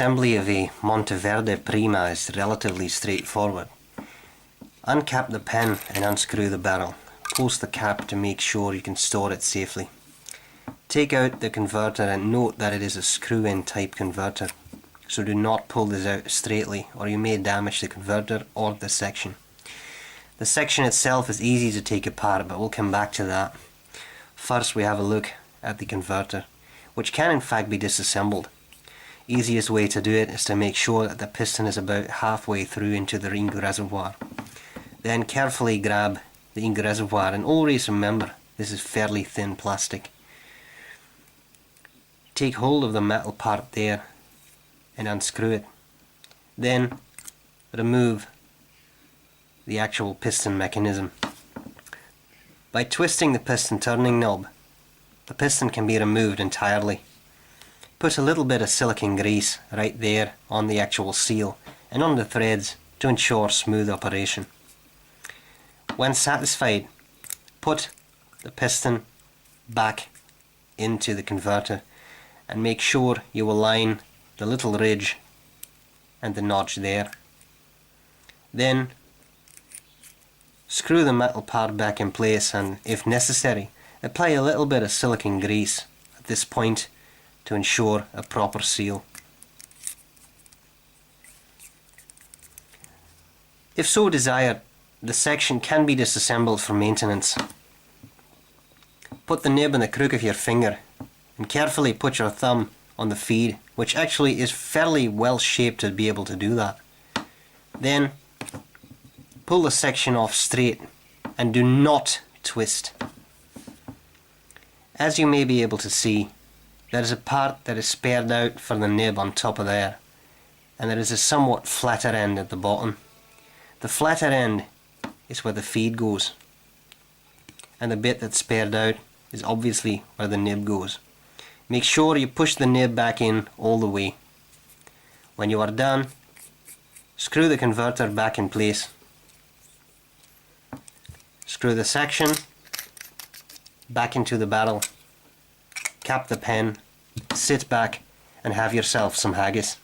Assembly of a Monteverde Prima is relatively straightforward. Uncap the pen and unscrew the barrel. Close the cap to make sure you can store it safely. Take out the converter and note that it is a screw-in type converter, so do not pull this out straightly or you may damage the converter or the section. The section itself is easy to take apart, but we'll come back to that. First we have a look at the converter, which can in fact be disassembled. Easiest way to do it is to make sure that the piston is about halfway through into the ink reservoir. Then carefully grab the ink reservoir, and always remember this is fairly thin plastic. Take hold of the metal part there and unscrew it. Then remove the actual piston mechanism. By twisting the piston turning knob, the piston can be removed entirely. Put a little bit of silicone grease right there on the actual seal and on the threads to ensure smooth operation. When satisfied, put the piston back into the converter and make sure you align the little ridge and the notch there. Then screw the metal part back in place, and if necessary apply a little bit of silicone grease at this point to ensure a proper seal. If so desired, the section can be disassembled for maintenance. Put the nib in the crook of your finger and carefully put your thumb on the feed, which actually is fairly well shaped to be able to do that. Then pull the section off straight and do not twist. As you may be able to see, there is a part that is spared out for the nib on top of there, and there is a somewhat flatter end at the bottom. The flatter end is where the feed goes, and the bit that's spared out is obviously where the nib goes. Make sure you push the nib back in all the way. When you are done, screw the converter back in place. Screw the section back into the barrel. Cap the pen, sit back and have yourself some haggis.